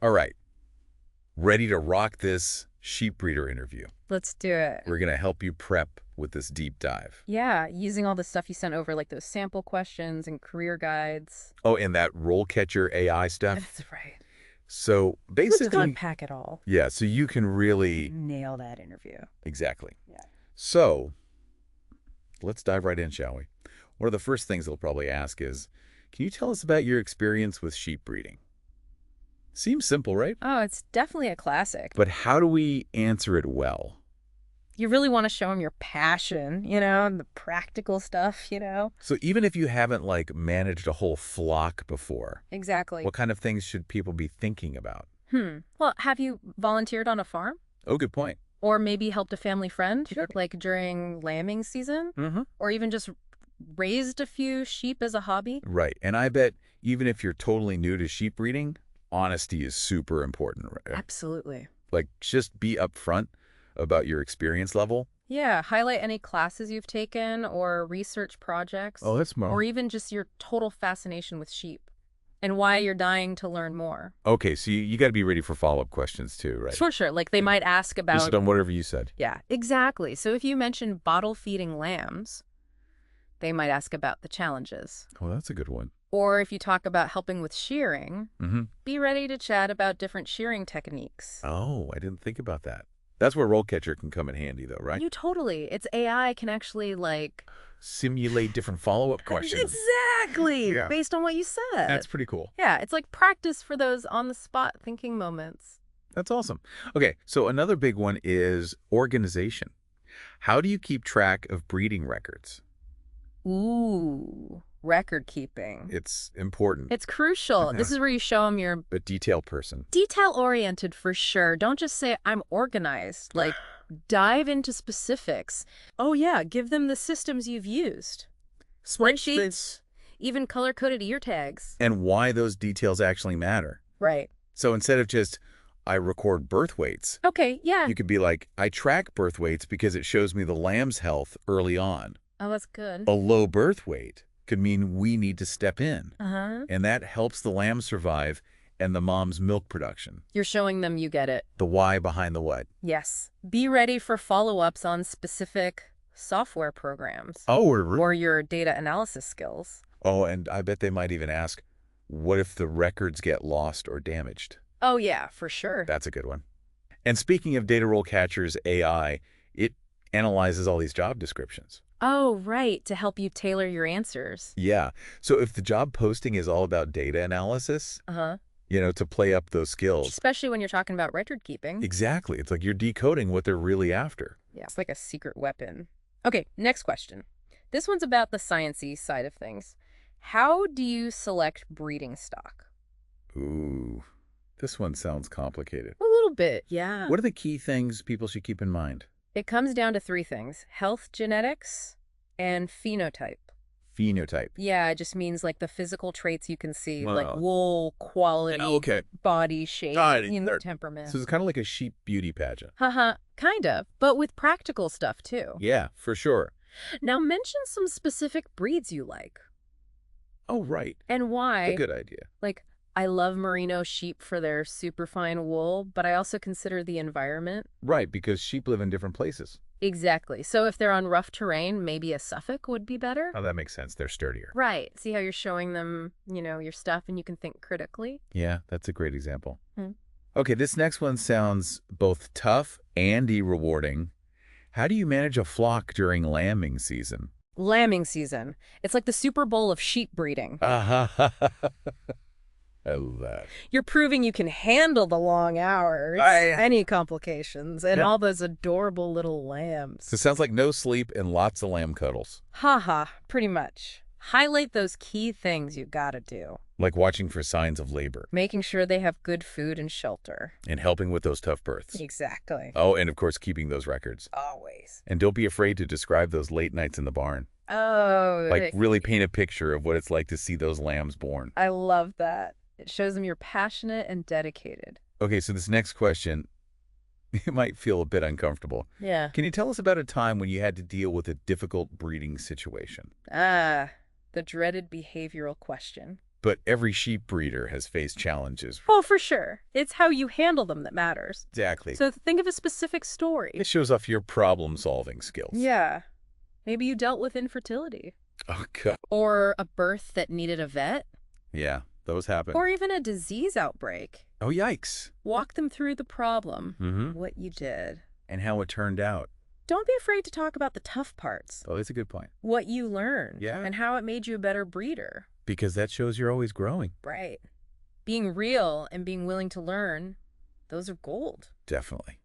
All right. Ready to rock this sheep breeder interview. Let's do it. We're going to help you prep with this deep dive. Yeah, using all the stuff you sent over, like those sample questions and career guides. Oh, and that RoleCatcher AI stuff. That's right. So Let's just basically, unpack it all. yeah, so you can really... Nail that interview. Exactly. Yeah. So let's dive right in, shall we? One of the first things they'll probably ask is, can you tell us about your experience with sheep breeding? Seems simple, right? Oh, it's definitely a classic. But how do we answer it well? You really want to show them your passion, and the practical stuff, So even if you haven't, managed a whole flock before, Exactly. what kind of things should people be thinking about? Well, have you volunteered on a farm? Oh, good point. Or maybe helped a family friend, Sure. like during lambing season? Mm-hmm. Or even just raised a few sheep as a hobby? Right. And I bet even if you're totally new to sheep breeding, honesty is super important, right? Absolutely. Just be upfront about your experience level. Yeah, highlight any classes you've taken or research projects. Oh, that's smart. Or even just your total fascination with sheep and why you're dying to learn more. Okay, so you got to be ready for follow-up questions too, right? Sure. Like they might ask about... Just on whatever you said. Yeah, exactly. So if you mention bottle feeding lambs, they might ask about the challenges. Oh, that's a good one. Or if you talk about helping with shearing, Mm-hmm. be ready to chat about different shearing techniques. Oh, I didn't think about that. That's where RoleCatcher can come in handy, though, right? It's AI can actually Simulate different follow-up questions. Exactly. Yeah. Based on what you said. That's pretty cool. Yeah, it's like practice for those on-the-spot thinking moments. That's awesome. Okay, so another big one is organization. How do you keep track of breeding records? Ooh, record keeping. It's important. It's crucial. This is where you show them you're A detailed person. detail-oriented for sure. Don't just say, I'm organized. Dive into specifics. Oh, yeah, give them the systems you've used. Spreadsheets, even color-coded ear tags. And why those details actually matter. Right. So instead of just, I record birth weights, Okay, yeah. you could be like, I track birth weights because it shows me the lamb's health early on. Oh, that's good. A low birth weight could mean we need to step in. Uh-huh. And that helps the lamb survive and the mom's milk production. You're showing them you get it. The why behind the what. Yes. Be ready for follow-ups on specific software programs. Oh, Or your data analysis skills. oh, and I bet they might even ask, what if the records get lost or damaged? Oh, yeah, for sure. That's a good one. And speaking of data RoleCatcher's AI, it analyzes all these job descriptions. Oh, right, to help you tailor your answers. Yeah. So if the job posting is all about data analysis, Uh-huh. to play up those skills. Especially when you're talking about record keeping. Exactly. It's like you're decoding what they're really after. Yeah, it's like a secret weapon. Okay, next question. This one's about the sciencey side of things. How do you select breeding stock? Ooh, this one sounds complicated. A little bit, yeah. What are the key things people should keep in mind? It comes down to three things: health genetics and phenotype. Phenotype. Yeah, it just means the physical traits you can see, like Wow. wool, quality, Okay. body shape, Got it. temperament. So it's kind of like a sheep beauty pageant. Haha, kind of, but with practical stuff too. Yeah, for sure. Now mention some specific breeds you like Oh, right. and why. A good idea. I love merino sheep for their super fine wool, but I also consider the environment. Right, because sheep live in different places. Exactly. So if they're on rough terrain, maybe a Suffolk would be better. Oh, that makes sense. They're sturdier. Right. See how you're showing them, your stuff and you can think critically? Yeah, that's a great example. Hmm. Okay, this next one sounds both tough and rewarding. How do you manage a flock during lambing season? Lambing season. It's like the Super Bowl of sheep breeding. I love that. You're proving you can handle the long hours, any complications, and all those adorable little lambs. So it sounds like no sleep and lots of lamb cuddles. Haha, pretty much. Highlight those key things you gotta do. Like watching for signs of labor. Making sure they have good food and shelter. And helping with those tough births. Exactly. Oh, and of course, keeping those records. Always. And don't be afraid to describe those late nights in the barn. Oh. Really paint a picture of what it's like to see those lambs born. I love that. It shows them you're passionate and dedicated. Okay, so this next question, it might feel a bit uncomfortable. Yeah. Can you tell us about a time when you had to deal with a difficult breeding situation? The dreaded behavioral question. But every sheep breeder has faced challenges. Oh, for sure. It's how you handle them that matters. Exactly. So think of a specific story. It shows off your problem-solving skills. Yeah. Maybe you dealt with infertility. Oh, God. Or a birth that needed a vet. Yeah, those happen. Or even a disease outbreak. Oh, yikes. Walk them through the problem, Mm-hmm. what you did. And how it turned out. Don't be afraid to talk about the tough parts. Oh, that's a good point. What you learned. Yeah. And how it made you a better breeder. Because that shows you're always growing. Right. Being real and being willing to learn, those are gold. Definitely.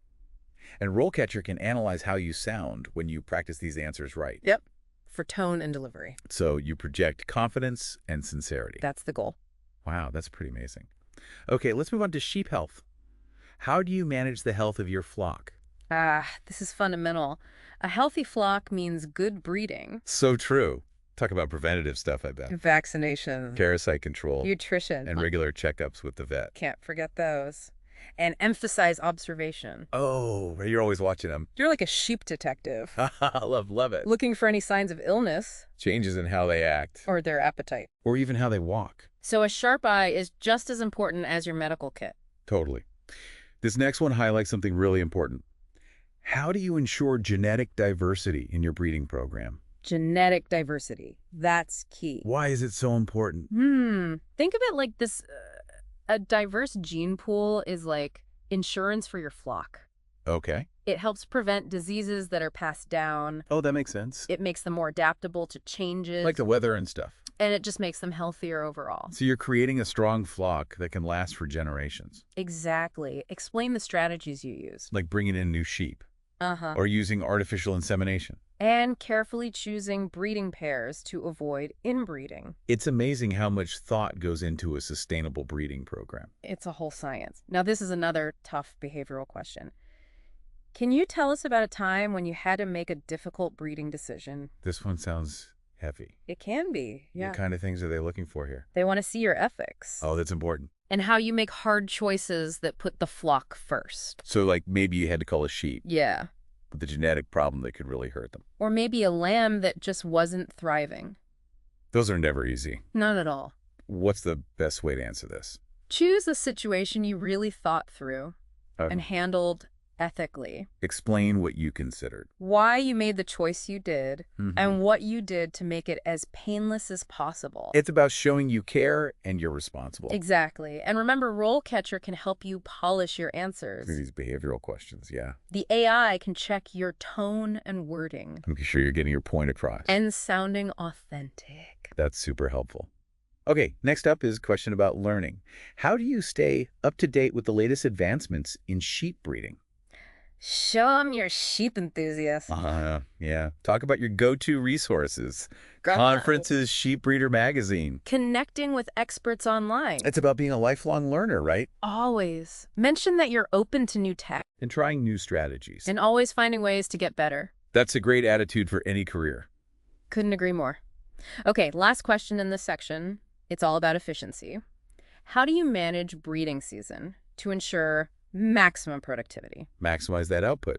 And RoleCatcher can analyze how you sound when you practice these answers right. Yep. For tone and delivery. So you project confidence and sincerity. That's the goal. Wow, that's pretty amazing. Okay, let's move on to sheep health. How do you manage the health of your flock? This is fundamental. A healthy flock means good breeding. So true. Talk about preventative stuff, I bet. Vaccination. Parasite control. Nutrition. And regular checkups with the vet. Can't forget those. And emphasize observation. Oh, you're always watching them. You're like a sheep detective. Love it. Looking for any signs of illness. Changes in how they act. Or their appetite. Or even how they walk. So a sharp eye is just as important as your medical kit. Totally. This next one highlights something really important. How do you ensure genetic diversity in your breeding program? Genetic diversity. That's key. Why is it so important? Think of it like this. A diverse gene pool is like insurance for your flock. Okay. It helps prevent diseases that are passed down. Oh, that makes sense. It makes them more adaptable to changes. Like the weather and stuff. And it just makes them healthier overall. So you're creating a strong flock that can last for generations. Exactly. Explain the strategies you use. Like bringing in new sheep. Uh-huh. Or using artificial insemination. And carefully choosing breeding pairs to avoid inbreeding. It's amazing how much thought goes into a sustainable breeding program. It's a whole science. Now, this is another tough behavioral question. Can you tell us about a time when you had to make a difficult breeding decision? This one sounds heavy. It can be, yeah. What kind of things are they looking for here? They want to see your ethics. Oh, that's important. And how you make hard choices that put the flock first. So, like, maybe you had to cull a sheep Yeah. with a genetic problem that could really hurt them. Or maybe a lamb that just wasn't thriving. Those are never easy. Not at all. What's the best way to answer this? Choose a situation you really thought through and handled ethically. Explain what you considered. Why you made the choice you did and what you did to make it as painless as possible. It's about showing you care and you're responsible. Exactly. And remember, RoleCatcher can help you polish your answers. These behavioral questions, yeah. The AI can check your tone and wording. Making sure you're getting your point across. And sounding authentic. That's super helpful. Okay, next up is a question about learning. How do you stay up to date with the latest advancements in sheep breeding? Show them your sheep enthusiast. Yeah. Talk about your go-to resources. Conferences, Sheep Breeder Magazine. Connecting with experts online. It's about being a lifelong learner, right? Always. Mention that you're open to new tech. And trying new strategies. And always finding ways to get better. That's a great attitude for any career. Couldn't agree more. Okay, last question in this section. It's all about efficiency. How do you manage breeding season to ensure maximum productivity? Maximize that output.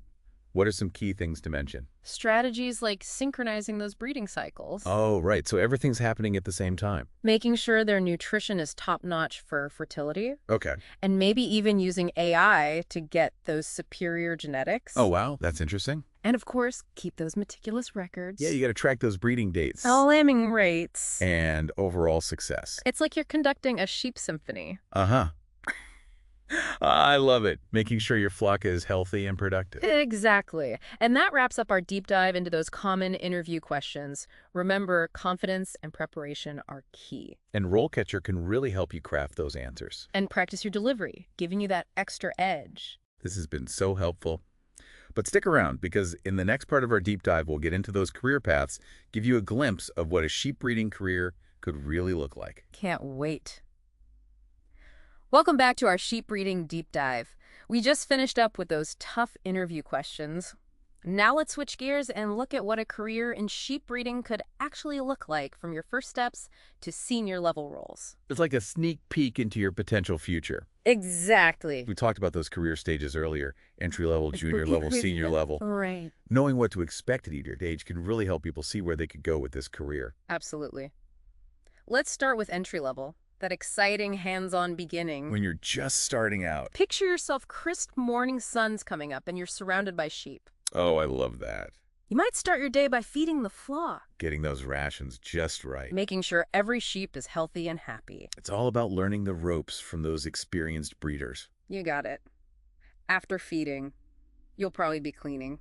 What are some key things to mention? Strategies like synchronizing those breeding cycles. Oh, right. So everything's happening at the same time. Making sure their nutrition is top-notch for fertility. Okay. And maybe even using AI to get those superior genetics. Oh, wow. That's interesting. And of course, keep those meticulous records. Yeah, you got to track those breeding dates. Lambing rates. And overall success. It's like you're conducting a sheep symphony. Uh-huh. I love it. Making sure your flock is healthy and productive. Exactly. And that wraps up our deep dive into those common interview questions. Remember, confidence and preparation are key. And RoleCatcher can really help you craft those answers. And practice your delivery, giving you that extra edge. This has been so helpful. But stick around, because in the next part of our deep dive, we'll get into those career paths, give you a glimpse of what a sheep breeding career could really look like. Can't wait. Welcome back to our sheep breeding deep dive. We just finished up with those tough interview questions. Now let's switch gears and look at what a career in sheep breeding could actually look like from your first steps to senior level roles. It's like a sneak peek into your potential future. Exactly. We talked about those career stages earlier: entry level, junior level, senior level. Right. Knowing what to expect at each stage can really help people see where they could go with this career. Absolutely. Let's start with entry level. that exciting hands-on beginning. When you're just starting out. Picture yourself crisp morning sun's coming up and you're surrounded by sheep. Oh, I love that. You might start your day by feeding the flock. Getting those rations just right. Making sure every sheep is healthy and happy. It's all about learning the ropes from those experienced breeders. You got it. After feeding, you'll probably be cleaning.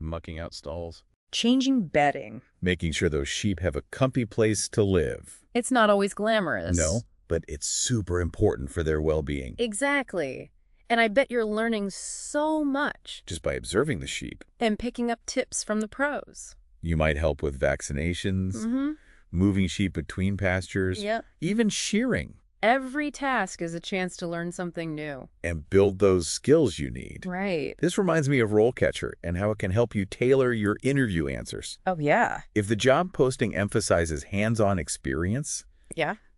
Mucking out stalls. Changing bedding. Making sure those sheep have a comfy place to live. It's not always glamorous. No, but it's super important for their well-being. Exactly. And I bet you're learning so much. Just by observing the sheep. And picking up tips from the pros. You might help with vaccinations, moving sheep between pastures, even shearing. Every task is a chance to learn something new. And build those skills you need. Right. This reminds me of RoleCatcher and how it can help you tailor your interview answers. Oh, yeah. If the job posting emphasizes hands-on experience,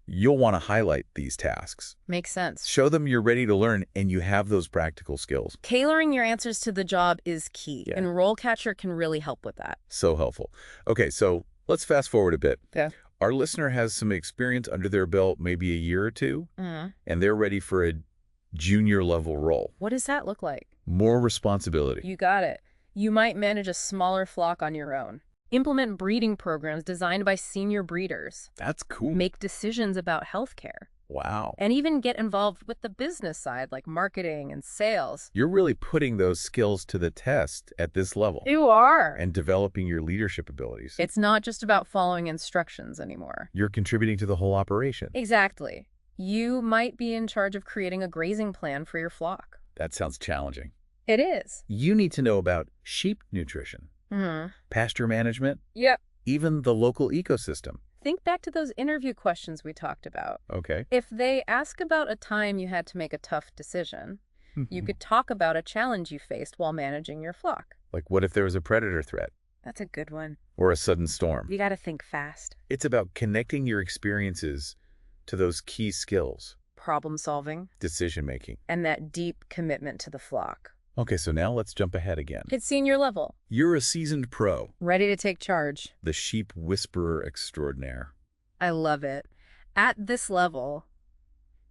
you'll want to highlight these tasks. Makes sense. Show them you're ready to learn and you have those practical skills. Tailoring your answers to the job is key, and RoleCatcher can really help with that. So helpful. Okay, so let's fast forward a bit. Yeah. Our listener has some experience under their belt, maybe a year or two, and they're ready for a junior level role. What does that look like? More responsibility. You got it. You might manage a smaller flock on your own. Implement breeding programs designed by senior breeders. That's cool. Make decisions about healthcare. Wow. And even get involved with the business side, like marketing and sales. You're really putting those skills to the test at this level. You are. And developing your leadership abilities. It's not just about following instructions anymore. You're contributing to the whole operation. Exactly. You might be in charge of creating a grazing plan for your flock. That sounds challenging. It is. You need to know about sheep nutrition, pasture management, even the local ecosystem. Think back to those interview questions we talked about. Okay. If they ask about a time you had to make a tough decision, you could talk about a challenge you faced while managing your flock. Like what if there was a predator threat? That's a good one. Or a sudden storm? You got to think fast. It's about connecting your experiences to those key skills. Problem solving. Decision making. And that deep commitment to the flock. Okay, so now let's jump ahead again. It's senior level. You're a seasoned pro. Ready to take charge. The sheep whisperer extraordinaire. I love it. At this level,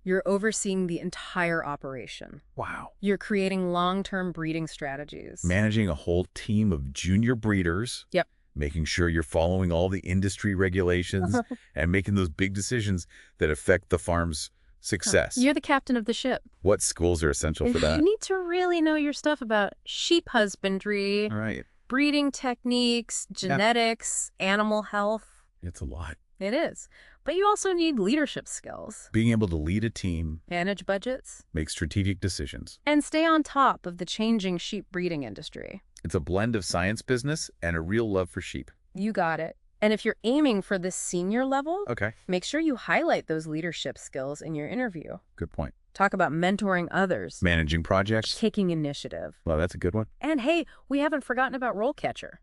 you're overseeing the entire operation. Wow. You're creating long-term breeding strategies. Managing a whole team of junior breeders. Yep. Making sure you're following all the industry regulations and making those big decisions that affect the farm's success. You're the captain of the ship. What schools are essential for that? You need to really know your stuff about sheep husbandry, Right. breeding techniques, genetics, animal health. It's a lot. It is. But you also need leadership skills. Being able to lead a team, Manage budgets. make strategic decisions. And stay on top of the changing sheep breeding industry. It's a blend of science, business, and a real love for sheep. You got it. And if you're aiming for this senior level, Okay. make sure you highlight those leadership skills in your interview. Good point. Talk about mentoring others, Managing projects. taking initiative. Well, that's a good one. And hey, we haven't forgotten about RoleCatcher.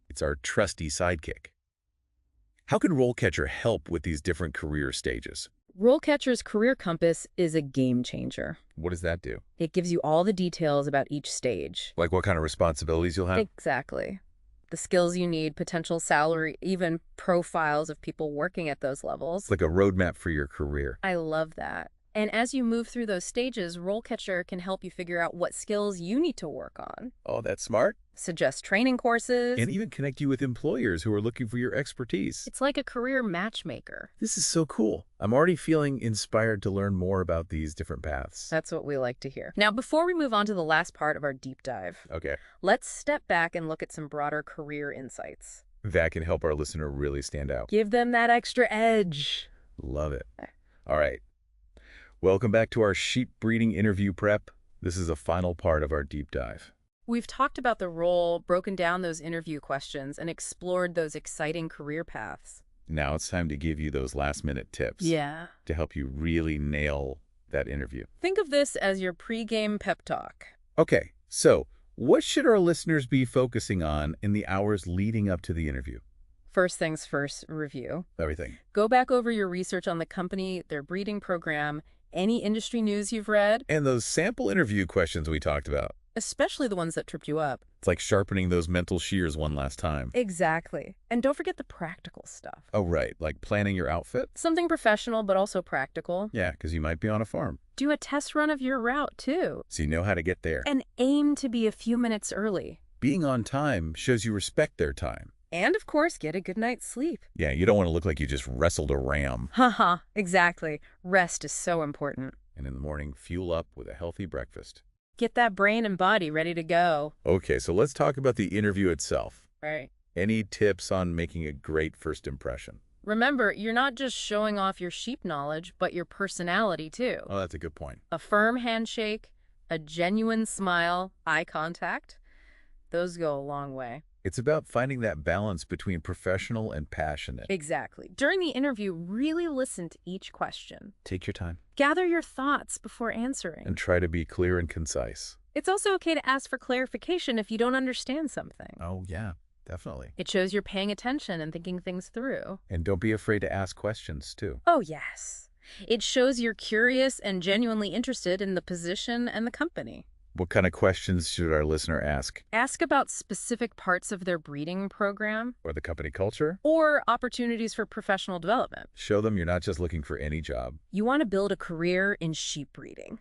It's our trusty sidekick. How can RoleCatcher help with these different career stages? RoleCatcher's Career Compass is a game changer. What does that do? It gives you all the details about each stage. Like what kind of responsibilities you'll have? Exactly. The skills you need, potential salary, even profiles of people working at those levels. It's like a roadmap for your career. I love that. And as you move through those stages, RoleCatcher can help you figure out what skills you need to work on. Oh, that's smart. Suggest training courses. And even connect you with employers who are looking for your expertise. It's like a career matchmaker. This is so cool. I'm already feeling inspired to learn more about these different paths. That's what we like to hear. Now, before we move on to the last part of our deep dive, Okay. let's step back and look at some broader career insights. That can help our listener really stand out. Give them that extra edge. Love it. All right. Welcome back to our sheep breeding interview prep. This is a final part of our deep dive. We've talked about the role, broken down those interview questions, and explored those exciting career paths. Now it's time to give you those last-minute tips to help you really nail that interview. Think of this as your pre-game pep talk. Okay, so what should our listeners be focusing on in the hours leading up to the interview? First things first, review. Everything. Go back over your research on the company, their breeding program, any industry news you've read. And those sample interview questions we talked about. especially the ones that tripped you up. It's like sharpening those mental shears one last time. Exactly. And don't forget the practical stuff. Oh, right, like planning your outfit? Something professional, but also practical. Yeah, because you might be on a farm. Do a test run of your route, too. So you know how to get there. And aim to be a few minutes early. Being on time shows you respect their time. And, of course, get a good night's sleep. Yeah, you don't want to look like you just wrestled a ram. Haha, exactly. Rest is so important. And in the morning, fuel up with a healthy breakfast. Get that brain and body ready to go. Okay, so let's talk about the interview itself. Right. Any tips on making a great first impression? Remember, you're not just showing off your sheep knowledge, but your personality, too. Oh, that's a good point. A firm handshake, a genuine smile, eye contact, those go a long way. It's about finding that balance between professional and passionate. Exactly. During the interview, really listen to each question. Take your time. Gather your thoughts before answering. And try to be clear and concise. It's also okay to ask for clarification if you don't understand something. Oh, yeah, definitely. It shows you're paying attention and thinking things through. And don't be afraid to ask questions, too. Oh, yes. It shows you're curious and genuinely interested in the position and the company. What kind of questions should our listener ask? Ask about specific parts of their breeding program. Or the company culture? Or opportunities for professional development. Show them you're not just looking for any job. You want to build a career in sheep breeding.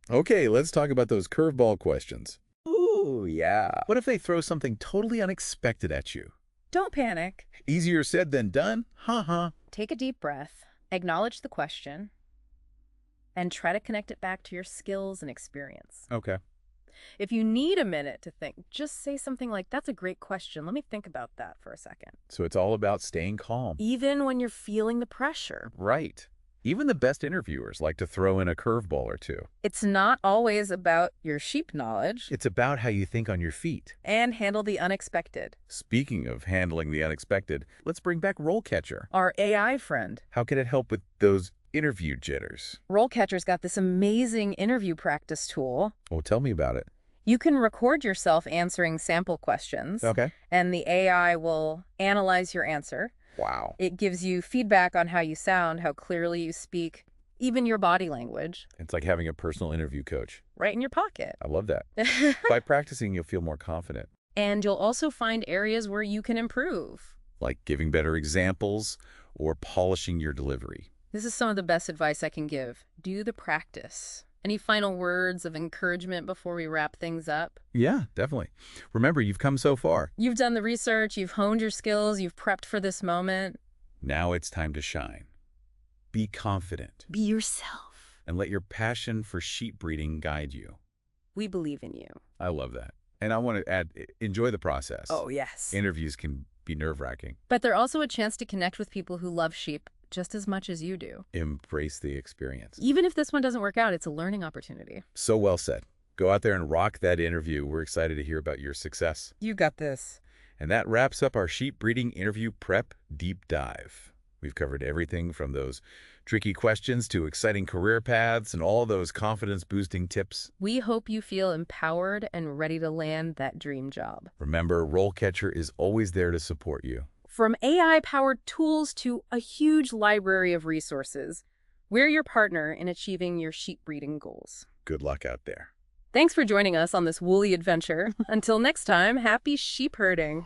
Okay, let's talk about those curveball questions. Ooh, yeah. What if they throw something totally unexpected at you? Don't panic. Easier said than done? Take a deep breath, acknowledge the question, and try to connect it back to your skills and experience. Okay. If you need a minute to think, just say something like, "That's a great question. Let me think about that for a second." So it's all about staying calm. Even when you're feeling the pressure. Right. Even the best interviewers like to throw in a curveball or two. It's not always about your sheep knowledge. It's about how you think on your feet. And handle the unexpected. Speaking of handling the unexpected, let's bring back RoleCatcher. Our AI friend. How can it help with those interview jitters? RoleCatcher's got this amazing interview practice tool. Well, tell me about it. You can record yourself answering sample questions. Okay. And the AI will analyze your answer. Wow. It gives you feedback on how you sound, how clearly you speak, even your body language. It's like having a personal interview coach. Right in your pocket. I love that. By practicing, you'll feel more confident. And you'll also find areas where you can improve. Like giving better examples or polishing your delivery. This is some of the best advice I can give. Do the practice. Any final words of encouragement before we wrap things up? Yeah, definitely. Remember, you've come so far. You've done the research, you've honed your skills, you've prepped for this moment. Now it's time to shine. Be confident. Be yourself. And let your passion for sheep breeding guide you. We believe in you. I love that. And I want to add, enjoy the process. Oh, yes. Interviews can be nerve-wracking. But they're also a chance to connect with people who love sheep just as much as you do. Embrace the experience. Even if this one doesn't work out, it's a learning opportunity. So well said. Go out there and rock that interview. We're excited to hear about your success. You got this. And that wraps up our sheep breeding interview prep deep dive. We've covered everything from those tricky questions to exciting career paths and all those confidence-boosting tips. We hope you feel empowered and ready to land that dream job. Remember, RoleCatcher is always there to support you. From AI-powered tools to a huge library of resources, we're your partner in achieving your sheep breeding goals. Good luck out there. Thanks for joining us on this woolly adventure. Until next time, happy sheep herding.